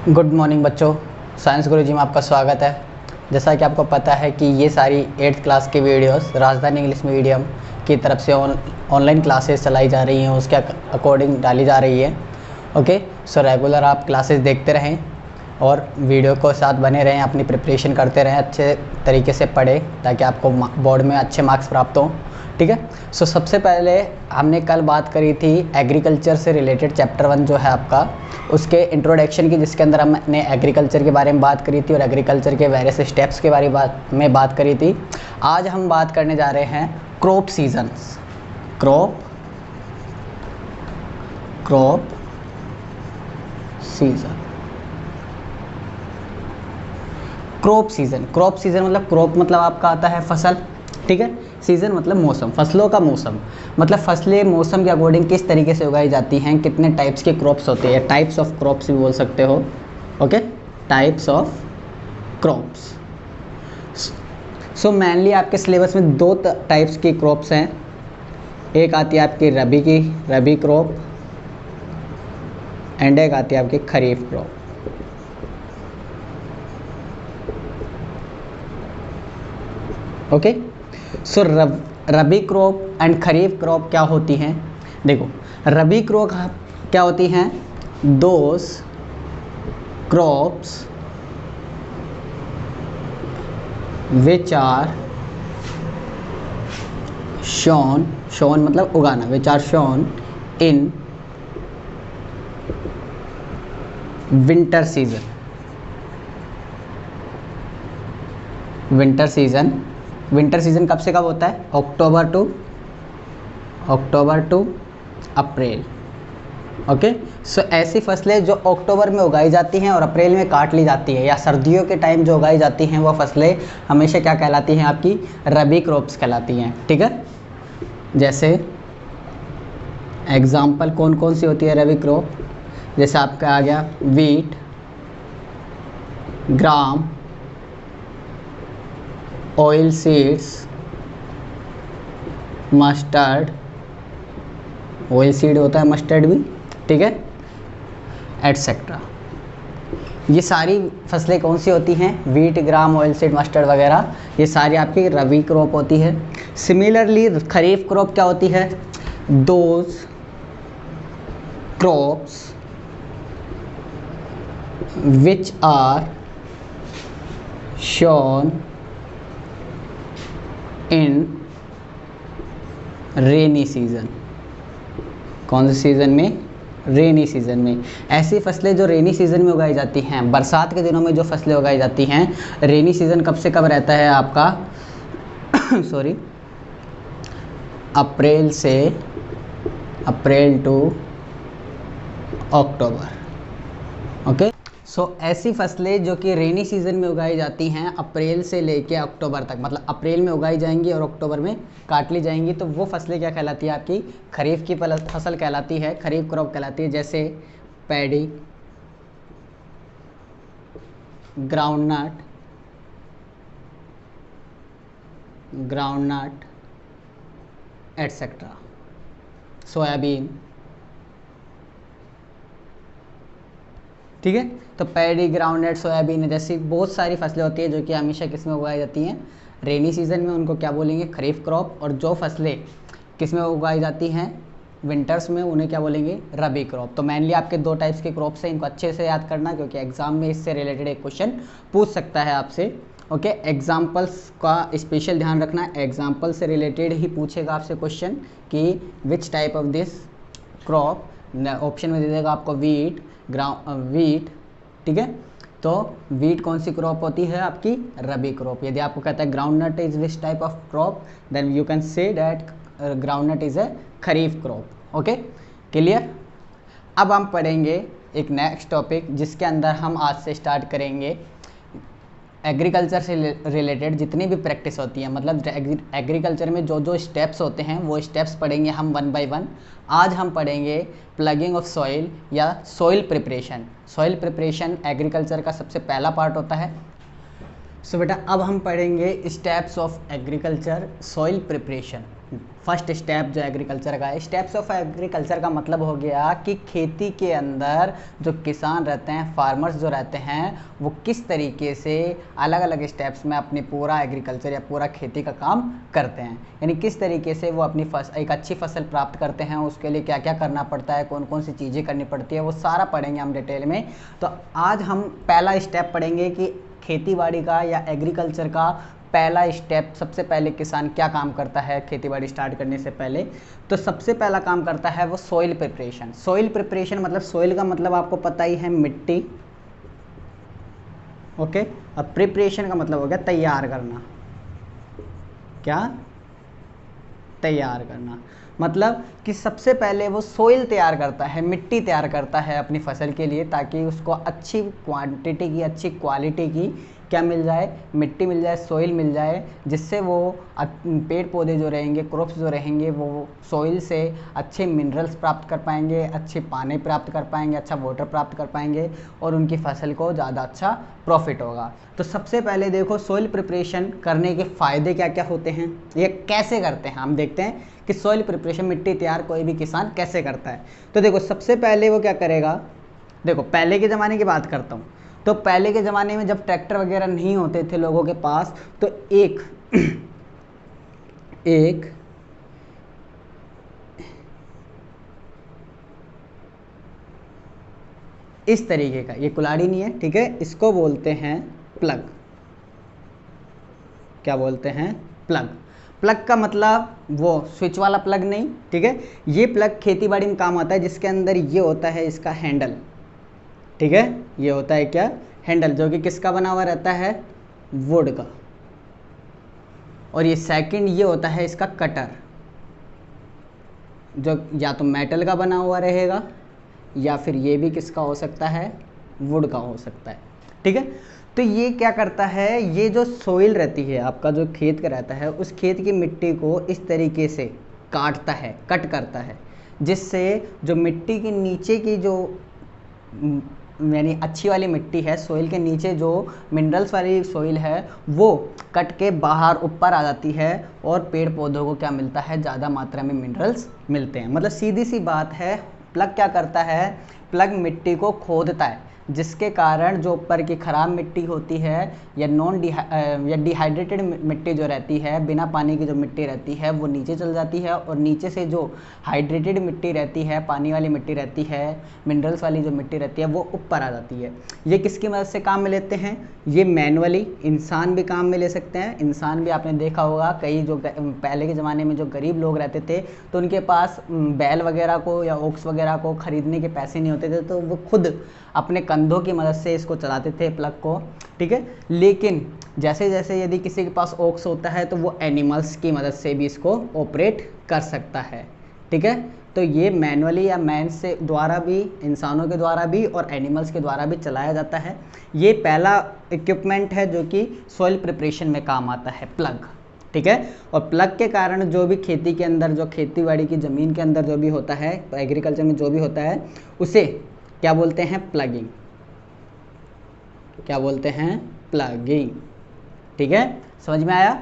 Good morning बच्चों, science गुरुजी में आपका स्वागत है। जैसा कि आपको पता है कि ये सारी 8th क्लास की वीडियोस राजधानी इंग्लिश मीडियम की तरफ से ऑनलाइन क्लासेस चलाई जा रही हैं, उसके अकॉर्डिंग डाली जा रही है। ओके, सो रेगुलर आप क्लासेस देखते रहें और वीडियो को साथ बने रहें, अपनी प्रिपरेशन करते रहें, अच्छे तरीके से पढ़ें ताकि आपको बोर्ड में अच्छे मार्क्स प्राप्त हों। ठीक है। सो सबसे पहले हमने कल बात करी थी एग्रीकल्चर से रिलेटेड चैप्टर 1 जो है आपका, उसके इंट्रोडक्शन की, जिसके अंदर हमने एग्रीकल्चर के बारे में बात करी थी और एग्रीकल्चर के वेरियस स्टेप्स के बारे में बात करी थी। आज हम बात करने जा रहे हैं crop seasons, crop season. Crop season मतलब क्रॉप मतलब आपका आता है फसल, ठीक है। सीजन मतलब मौसम, फसलों का मौसम, मतलब फसलें मौसम के अकॉर्डिंग किस तरीके से उगाई जाती हैं, कितने टाइप्स के क्रॉप्स होते हैं, टाइप्स ऑफ क्रॉप्स भी बोल सकते हो। Okay, types of crops. So mainly आपके सिलेबस में दो टाइप्स की क्रॉप्स हैं। एक आती है आपकी रबी क्रॉप एंड एक आती है आपकी kharif crop. Okay, so rabi crop and kharif crop क्या होती हैं? देखो, रबी क्रॉप क्या होती हैं? Those crops which are sown मतलब उगाना, which are sown in winter season. Winter season कब से कब होता है? अक्टूबर टू अप्रैल। ओके, सो ऐसी फसलें जो अक्टूबर में उगाई जाती हैं और अप्रैल में काट ली जाती है, या सर्दियों के टाइम जो उगाई जाती हैं, वो फसलें हमेशा क्या कहलाती हैं? आपकी रबी क्रॉप्स कहलाती हैं। ठीक है, जैसे एग्जाम्पल कौन कौन सी होती है रबी क्रॉप? जैसे आपका आ गया wheat, gram, oil seeds, mustard, oil seed होता है, मस्टर्ड भी, ठीक है, एटसेट्रा। ये सारी फसलें कौन सी होती हैं? Wheat, gram, oil seed, mustard वगैरह, ये सारी आपकी रबी क्रॉप होती है। सिमिलरली खरीफ क्रॉप क्या होती है? Those crops which are sown in rainy season. कौन से सीज़न में? रेनी सीज़न में। ऐसी फसलें जो रेनी सीज़न में उगाई जाती हैं, बरसात के दिनों में जो फसलें उगाई जाती हैं, रेनी सीज़न कब से कब रहता है आपका? Sorry, April to October. Okay, so ऐसी फसलें जो कि रेनी सीजन में उगाई जाती हैं अप्रैल से लेके अक्टूबर तक, मतलब अप्रैल में उगाई जाएंगी और अक्टूबर में काट ली जाएंगी, तो वो फसलें क्या कहलाती है? आपकी खरीफ की फसल कहलाती है, खरीफ क्रॉप कहलाती है। जैसे पैडी, ग्राउंडनट एटसेट्रा, सोयाबीन। ठीक है, तो पैडी, ग्राउंडनट, सोयाबीन जैसी बहुत सारी फसलें होती हैं जो कि हमेशा किस में उगाई जाती हैं? रेनी सीजन में। उनको क्या बोलेंगे? खरीफ क्रॉप। और जो फसलें किस में उगाई जाती हैं? विंटर्स में, उन्हें क्या बोलेंगे? रबी क्रॉप। तो मेनली आपके दो टाइप्स के क्रॉप्स हैं, इनको अच्छे से याद करना क्योंकि एग्जाम में इससे रिलेटेड एक क्वेश्चन पूछ सकता है आपसे। ओके, एग्जाम्पल्स का स्पेशल ध्यान रखना, एग्जाम्पल से रिलेटेड ही पूछेगा आपसे क्वेश्चन कि विच type of this crop. Option में दे देगा आपको वीट, वीट, ठीक है। तो वीट कौन सी क्रॉप होती है? आपकी रबी क्रॉप। यदि आपको कहता है groundnut is which type of crop, then you can say that groundnut is a kharif crop. Okay, clear. अब हम पढ़ेंगे एक नेक्स्ट टॉपिक जिसके अंदर हम आज से स्टार्ट करेंगे एग्रीकल्चर से रिलेटेड जितनी भी प्रैक्टिस होती है, मतलब एग्रीकल्चर में जो जो स्टेप्स होते हैं वो स्टेप्स पढ़ेंगे हम 1 बाय 1। आज हम पढ़ेंगे प्लगिंग ऑफ सॉइल या सॉइल प्रिपरेशन एग्रीकल्चर का सबसे पहला पार्ट होता है। सो बेटा अब हम पढ़ेंगे steps of agriculture soil preparation. First step जो एग्रीकल्चर का है, स्टेप्स ऑफ एग्रीकल्चर का मतलब हो गया कि खेती के अंदर जो किसान रहते हैं, फार्मर्स जो रहते हैं, वो किस तरीके से अलग अलग स्टेप्स में अपनी पूरा एग्रीकल्चर या पूरा खेती का काम करते हैं, यानी किस तरीके से वो अपनी एक अच्छी फसल प्राप्त करते हैं, उसके लिए क्या क्या करना पड़ता है, कौन कौन सी चीज़ें करनी पड़ती है, वो सारा पढ़ेंगे हम डिटेल में। तो आज हम पहला स्टेप पढ़ेंगे कि खेतीबाड़ी का या एग्रीकल्चर का पहला स्टेप, सबसे पहले किसान क्या काम करता है खेतीबाड़ी स्टार्ट करने से पहले। तो सबसे पहला काम करता है वो सॉइल प्रिपरेशन। सॉइल प्रिपरेशन मतलब, सॉइल का मतलब आपको पता ही है मिट्टी, ओके। और प्रिपरेशन का मतलब हो गया तैयार करना। क्या? तैयार करना। मतलब कि सबसे पहले वो सोइल तैयार करता है, मिट्टी तैयार करता है अपनी फसल के लिए, ताकि उसको अच्छी क्वांटिटी की, अच्छी क्वालिटी की क्या मिल जाए, मिट्टी मिल जाए, सोइल मिल जाए, जिससे वो पेड़ पौधे जो रहेंगे, क्रॉप्स जो रहेंगे, वो सोइल से अच्छे मिनरल्स प्राप्त कर पाएंगे, अच्छे पानी प्राप्त कर पाएंगे, अच्छा वाटर प्राप्त कर पाएंगे और उनकी फसल को ज़्यादा अच्छा प्रॉफिट होगा। तो सबसे पहले देखो सोइल प्रिपरेशन करने के फ़ायदे क्या क्या होते हैं, ये कैसे करते हैं, हम देखते हैं कि सॉइल प्रिपरेशन, मिट्टी तैयार कोई भी किसान कैसे करता है। तो देखो सबसे पहले वो क्या करेगा, देखो पहले के ज़माने की बात करता हूँ। तो पहले के ज़माने में जब ट्रैक्टर वगैरह नहीं होते थे लोगों के पास, तो एक इस तरीके का, ये कुल्हाड़ी नहीं है, ठीक है, इसको बोलते हैं प्लग। क्या बोलते हैं? प्लग। प्लग का मतलब वो स्विच वाला प्लग नहीं, ठीक है। ये प्लग खेती बाड़ी में काम आता है, जिसके अंदर ये होता है इसका हैंडल, ठीक है। ये होता है क्या? हैंडल, जो कि किसका बना हुआ रहता है? वुड का। और ये सेकंड ये होता है इसका कटर, जो या तो मेटल का बना हुआ रहेगा या फिर ये भी किसका हो सकता है? वुड का हो सकता है, ठीक है। तो ये क्या करता है, ये जो सोइल रहती है, आपका जो खेत का रहता है, उस खेत की मिट्टी को इस तरीके से काटता है, कट करता है, जिससे जो मिट्टी के नीचे की जो यानी अच्छी वाली मिट्टी है, सोइल के नीचे जो मिनरल्स वाली सोइल है, वो कट के बाहर ऊपर आ जाती है और पेड़ पौधों को क्या मिलता है? ज़्यादा मात्रा में मिनरल्स मिलते हैं। मतलब सीधी सी बात है, प्लग क्या करता है? प्लग मिट्टी को खोदता है, जिसके कारण जो ऊपर की ख़राब मिट्टी होती है या डिहाइड्रेटेड मिट्टी जो रहती है, बिना पानी की जो मिट्टी रहती है, वो नीचे चल जाती है, और नीचे से जो हाइड्रेटेड मिट्टी रहती है, पानी वाली मिट्टी रहती है, मिनरल्स वाली जो मिट्टी रहती है, वो ऊपर आ जाती है। ये किसकी मदद से काम में लेते हैं? ये मैनुअली इंसान भी काम में ले सकते हैं। इंसान भी आपने देखा होगा, कई जो पहले के ज़माने में जो गरीब लोग रहते थे, तो उनके पास बैल वगैरह को या ओक्स वगैरह को खरीदने के पैसे नहीं होते थे, तो वो खुद अपने कंधों की मदद से इसको चलाते थे, प्लग को, ठीक है। लेकिन जैसे जैसे यदि किसी के पास ओक्स होता है, तो वो एनिमल्स की मदद से भी इसको ऑपरेट कर सकता है, ठीक है। तो ये मैनुअली या मैन से द्वारा भी, इंसानों के द्वारा भी और एनिमल्स के द्वारा भी चलाया जाता है। ये पहला इक्विपमेंट है जो कि सॉइल प्रिपरेशन में काम आता है, प्लग, ठीक है। और प्लग के कारण जो भी खेती के अंदर, जो खेती बाड़ी की ज़मीन के अंदर जो भी होता है, एग्रीकल्चर में जो भी होता है, उसे क्या बोलते हैं? प्लगिंग। क्या बोलते हैं? प्लगिंग, ठीक है। समझ में आया?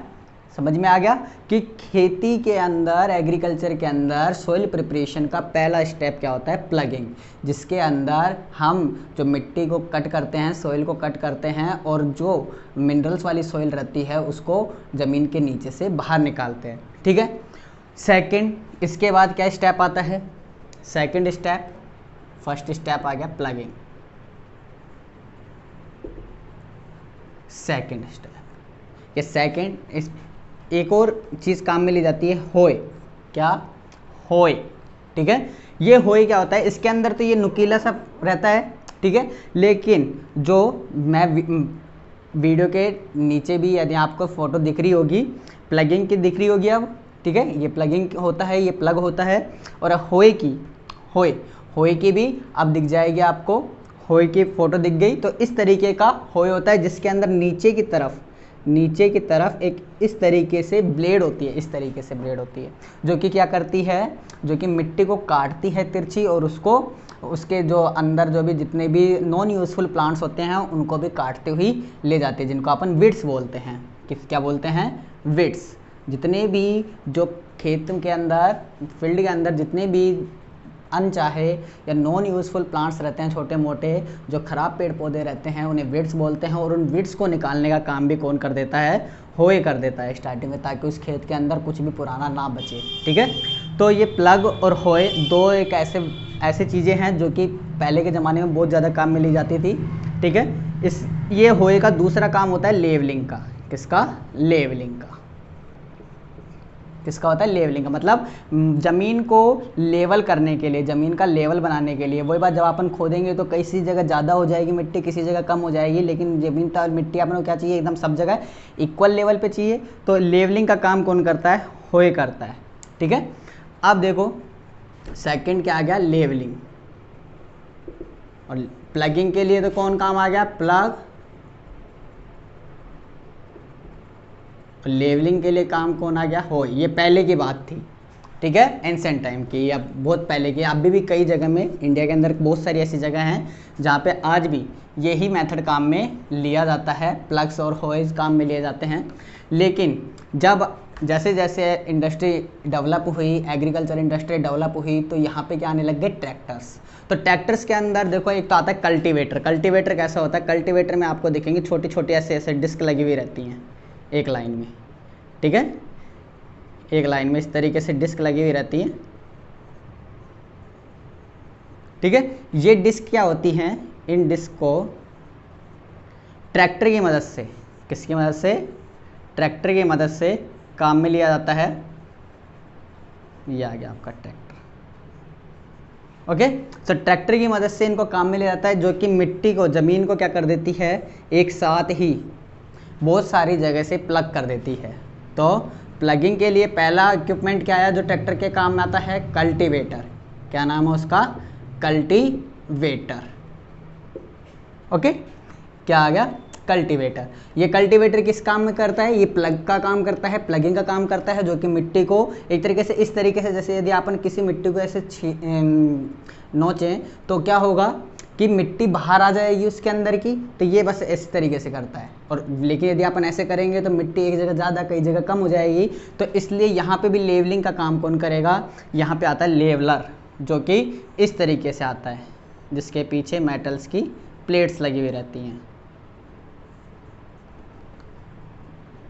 समझ में आ गया कि खेती के अंदर, एग्रीकल्चर के अंदर सॉइल प्रिपरेशन का पहला स्टेप क्या होता है? प्लगिंग, जिसके अंदर हम जो मिट्टी को कट करते हैं, सॉइल को कट करते हैं, और जो मिनरल्स वाली सॉइल रहती है उसको ज़मीन के नीचे से बाहर निकालते हैं, ठीक है। सेकंड, इसके बाद क्या स्टेप आता है? सेकंड स्टेप, फर्स्ट स्टेप आ गया प्लगिंग, सेकंड स्टेप। ये सेकंड, इस एक और चीज़ काम में ली जाती है, होय। क्या? होय, ठीक है। ये होय क्या होता है? इसके अंदर तो ये नुकीला सा रहता है, ठीक है, लेकिन जो मैं वीडियो के नीचे भी यदि आपको फोटो दिख रही होगी, प्लगिंग की दिख रही होगी अब, ठीक है, ये प्लगिंग होता है, ये प्लग होता है। और होय की, होय की भी अब दिख जाएगी आपको, होय की फ़ोटो दिख गई। तो इस तरीके का होय होता है, जिसके अंदर नीचे की तरफ एक इस तरीके से ब्लेड होती है, इस तरीके से ब्लेड होती है, जो कि क्या करती है? जो कि मिट्टी को काटती है तिरछी, और उसको, उसके जो अंदर जो भी जितने भी नॉन यूज़फुल प्लांट्स होते हैं, उनको भी काटते हुए ले जाते हैं, जिनको अपन वीड्स बोलते हैं। क्या बोलते हैं? वीड्स। जितने भी जो खेत के अंदर, फील्ड के अंदर जितने भी अनचाहे या नॉन यूज़फुल प्लांट्स रहते हैं, छोटे मोटे जो ख़राब पेड़ पौधे रहते हैं, उन्हें वीड्स बोलते हैं। और उन वीड्स को निकालने का काम भी कौन कर देता है? होए कर देता है स्टार्टिंग में, ताकि उस खेत के अंदर कुछ भी पुराना ना बचे। ठीक है, तो ये प्लग और होए दो एक ऐसे चीज़ें हैं जो कि पहले के ज़माने में बहुत ज़्यादा काम में ली जाती थी। ठीक है, ये होए का दूसरा काम होता है लेवलिंग का। किसका? लेवलिंग का। किसका होता है? लेवलिंग का। मतलब ज़मीन को लेवल करने के लिए, ज़मीन का लेवल बनाने के लिए। वही बात, जब अपन खोदेंगे तो किसी जगह ज़्यादा हो जाएगी मिट्टी, किसी जगह कम हो जाएगी, लेकिन ज़मीन का मिट्टी अपन को क्या चाहिए? एकदम सब जगह इक्वल लेवल पे चाहिए। तो लेवलिंग का काम कौन करता है? होए करता है। ठीक है, अब देखो सेकंड क्या आ गया? लेवलिंग। और प्लगिंग के लिए तो कौन काम आ गया? प्लग। लेवलिंग के लिए काम कौन आ गया? हो। ये पहले की बात थी। ठीक है, एंशिएंट टाइम की, या बहुत पहले की। अभी भी कई जगह में, इंडिया के अंदर बहुत सारी ऐसी जगह हैं जहाँ पे आज भी यही मेथड काम में लिया जाता है, प्लग्स और होइज काम में लिए जाते हैं। लेकिन जब जैसे जैसे इंडस्ट्री डेवलप हुई, एग्रीकल्चर इंडस्ट्री डेवलप हुई, तो यहाँ पे क्या आने लग गए? ट्रैक्टर्स। तो ट्रैक्टर्स के अंदर देखो एक तो आता है कल्टीवेटर। कल्टीवेटर कैसा होता है? कल्टीवेटर में आपको दिखेंगे छोटी छोटी ऐसे डिस्क लगी हुई रहती हैं एक लाइन में। ठीक है, एक लाइन में इस तरीके से डिस्क लगी हुई रहती है। ठीक है, ये डिस्क क्या होती हैं? इन डिस्क को ट्रैक्टर की मदद से, किसकी मदद से? ट्रैक्टर की मदद से काम में लिया जाता है। ये आ गया आपका ट्रैक्टर। ओके, तो ट्रैक्टर की मदद से इनको काम में लिया जाता है, जो कि मिट्टी को, ज़मीन को क्या कर देती है? एक साथ ही बहुत सारी जगह से प्लग कर देती है। तो प्लगिंग के लिए पहला इक्विपमेंट क्या आया जो ट्रैक्टर के काम में आता है? कल्टीवेटर। क्या नाम है उसका? कल्टीवेटर। ओके, क्या आ गया? कल्टीवेटर। ये कल्टीवेटर किस काम में करता है? ये प्लग का काम करता है, प्लगिंग का काम करता है, जो कि मिट्टी को एक तरीके से, इस तरीके से, जैसे यदि अपन किसी मिट्टी को ऐसे नोचें तो क्या होगा कि मिट्टी बाहर आ जाएगी उसके अंदर की। तो ये बस इस तरीके से करता है। और लेकिन यदि अपन ऐसे करेंगे तो मिट्टी एक जगह ज़्यादा, कई जगह कम हो जाएगी। तो इसलिए यहाँ पे भी लेवलिंग का काम कौन करेगा? यहाँ पे आता है लेवलर, जो कि इस तरीके से आता है, जिसके पीछे मेटल्स की प्लेट्स लगी हुई रहती हैं।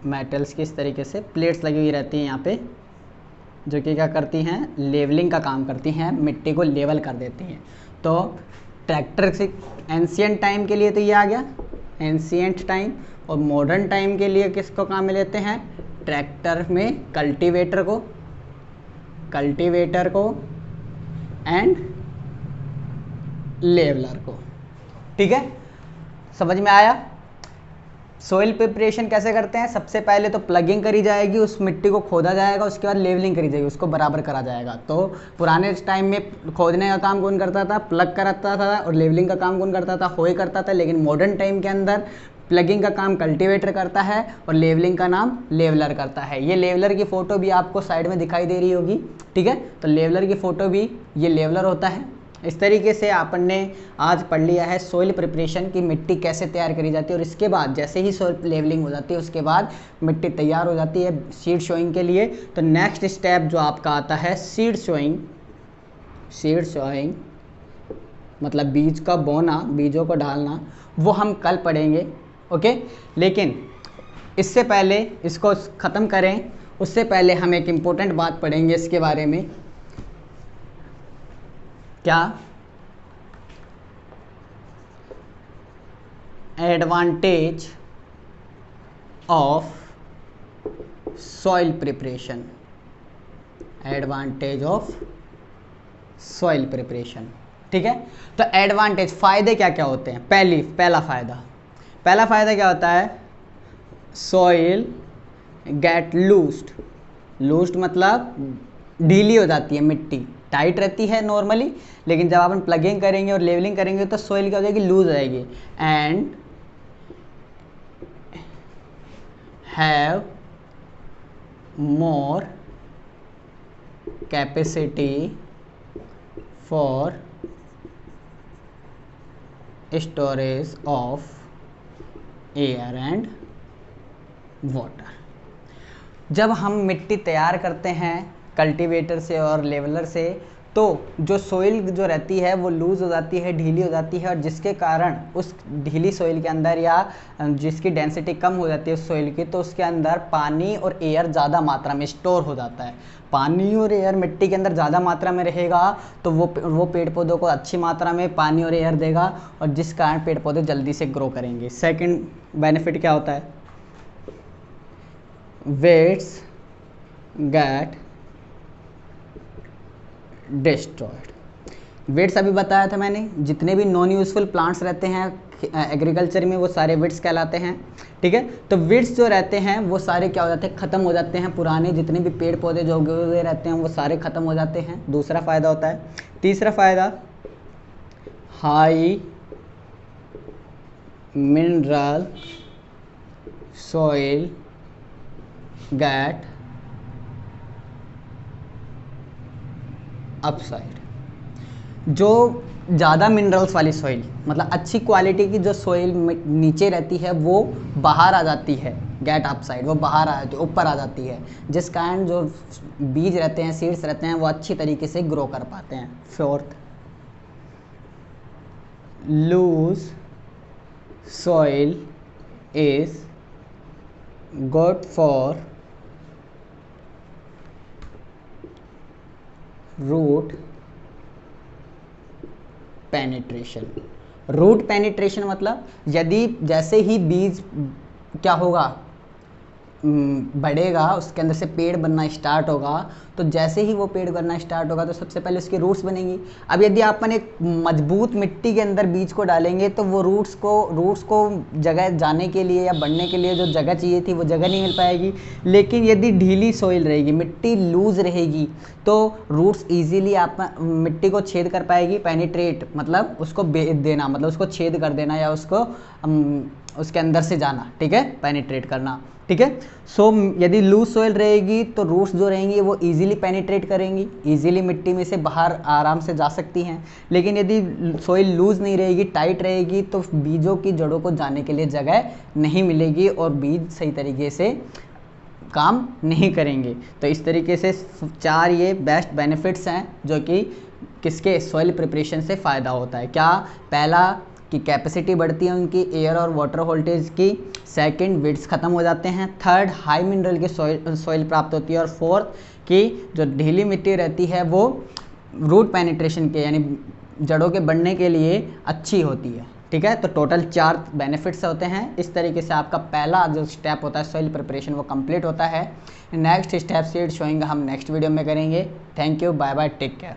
मेटल्स की इस तरीके से प्लेट्स लगी हुई रहती हैं यहाँ पे, जो कि क्या करती हैं? लेवलिंग का काम करती हैं, मिट्टी को लेवल कर देती हैं। तो ट्रैक्टर से एंशिएंट टाइम के लिए तो ये आ गया एंशिएंट टाइम। और मॉडर्न टाइम के लिए किसको काम में लेते हैं? ट्रैक्टर में कल्टीवेटर को एंड लेवलर को। ठीक है, समझ में आया? सोइल प्रिपरेशन कैसे करते हैं? सबसे पहले तो प्लगिंग करी जाएगी, उस मिट्टी को खोदा जाएगा, उसके बाद लेवलिंग करी जाएगी, उसको बराबर करा जाएगा। तो पुराने टाइम में खोदने का काम कौन करता था? प्लग करता था। और लेवलिंग का काम कौन करता था? होए करता था। लेकिन मॉडर्न टाइम के अंदर प्लगिंग का काम कल्टीवेटर करता है और लेवलिंग का नाम लेवलर करता है। ये लेवलर की फ़ोटो भी आपको साइड में दिखाई दे रही होगी। ठीक है, तो लेवलर की फ़ोटो भी, ये लेवलर होता है। इस तरीके से आपन ने आज पढ़ लिया है सॉइल प्रिपरेशन की, मिट्टी कैसे तैयार करी जाती है। और इसके बाद जैसे ही सॉइल लेवलिंग हो जाती है, उसके बाद मिट्टी तैयार हो जाती है सीड सोइंग के लिए। तो नेक्स्ट स्टेप जो आपका आता है सीड सोइंग। सीड सोइंग मतलब बीज का बोना, बीजों को डालना, वो हम कल पढ़ेंगे। ओके, लेकिन इससे पहले इसको ख़त्म करें उससे पहले हम एक इम्पोर्टेंट बात पढ़ेंगे इसके बारे में। क्या? Advantage of soil preparation. Advantage of soil preparation. ठीक है, तो एडवांटेज, फायदे क्या क्या होते हैं? पहला फायदा क्या होता है? Soil gate लूज्ड। लूज्ड मतलब ढीली हो जाती है मिट्टी, टाइट रहती है नॉर्मली, लेकिन जब अपन प्लगिंग करेंगे और लेवलिंग करेंगे तो सॉइल क्या हो जाएगी? लूज हो जाएगी। And have more capacity for storage of air and water. जब हम मिट्टी तैयार करते हैं कल्टीवेटर से और लेवलर से, तो जो सोइल जो रहती है वो लूज़ हो जाती है, ढीली हो जाती है, और जिसके कारण उस ढीली सोइल के अंदर या जिसकी डेंसिटी कम हो जाती है उस सोइल की, तो उसके अंदर पानी और एयर ज़्यादा मात्रा में स्टोर हो जाता है। पानी और एयर मिट्टी के अंदर ज़्यादा मात्रा में रहेगा तो वो पेड़ पौधों को अच्छी मात्रा में पानी और एयर देगा, और जिस कारण पेड़ पौधे जल्दी से ग्रो करेंगे। सेकंड बेनिफिट क्या होता है? Weights get destroyed. वेट्स अभी बताया था मैंने, जितने भी नॉन यूजफुल प्लांट्स रहते हैं एग्रीकल्चर में वो सारे वेट्स कहलाते हैं, ठीक है। तो वेट्स जो रहते हैं वो सारे क्या हो जाते हैं? ख़त्म हो जाते हैं। पुराने जितने भी पेड़ पौधे जो उगे हुए रहते हैं वो सारे ख़त्म हो जाते हैं। दूसरा फ़ायदा होता है। तीसरा फ़ायदा, high mineral soil get upside. जो ज़्यादा मिनरल्स वाली सॉइल, मतलब अच्छी क्वालिटी की जो सॉइल नीचे रहती है वो बाहर आ जाती है, गेट अपसाइड, वो बाहर आ जाती है, ऊपर आ जाती है, जिस कारण जो बीज रहते हैं, सीड्स रहते हैं, वो अच्छी तरीके से ग्रो कर पाते हैं। Fourth, loose soil is good for root penetration. Root penetration मतलब यदि जैसे ही बीज क्या होगा, बढ़ेगा, उसके अंदर से पेड़ बनना स्टार्ट होगा, तो जैसे ही वो पेड़ बनना स्टार्ट होगा तो सबसे पहले उसकी रूट्स बनेंगी। अब यदि अपन एक मजबूत मिट्टी के अंदर बीज को डालेंगे तो वो रूट्स को जगह जाने के लिए या बढ़ने के लिए जो जगह चाहिए थी वो जगह नहीं मिल पाएगी। लेकिन यदि ढीली सोइल रहेगी, मिट्टी लूज रहेगी, तो रूट्स ईजिली आप मिट्टी को छेद कर पाएगी। पेनिट्रेट मतलब उसको देना, मतलब उसको छेद कर देना या उसको उसके अंदर से जाना, ठीक है, पेनिट्रेट करना, ठीक है। सो यदि लूज सोइल रहेगी तो रूट्स जो रहेंगी वो इजीली पेनिट्रेट करेंगी, इजीली मिट्टी में से बाहर आराम से जा सकती हैं। लेकिन यदि सोइल लूज नहीं रहेगी, टाइट रहेगी, तो बीजों की जड़ों को जाने के लिए जगह नहीं मिलेगी और बीज सही तरीके से काम नहीं करेंगे। तो इस तरीके से 4 ये बेस्ट बेनिफिट्स हैं जो कि किसके, सॉइल प्रिपरेशन से फ़ायदा होता है। क्या? पहला कि कैपेसिटी बढ़ती है उनकी एयर और वाटर होल्टेज की। सेकंड, वेट्स ख़त्म हो जाते हैं। थर्ड, हाई मिनरल की सॉइल प्राप्त होती है। और फोर्थ कि जो ढीली मिट्टी रहती है वो रूट पेनिट्रेशन के यानी जड़ों के बढ़ने के लिए अच्छी होती है, ठीक है। तो टोटल 4 बेनिफिट्स होते हैं। इस तरीके से आपका पहला जो स्टेप होता है सॉइल प्रिपरेशन वो कंप्लीट होता है। नेक्स्ट स्टेप सीड शोइंग हम नेक्स्ट वीडियो में करेंगे। Thank you, bye bye, take care.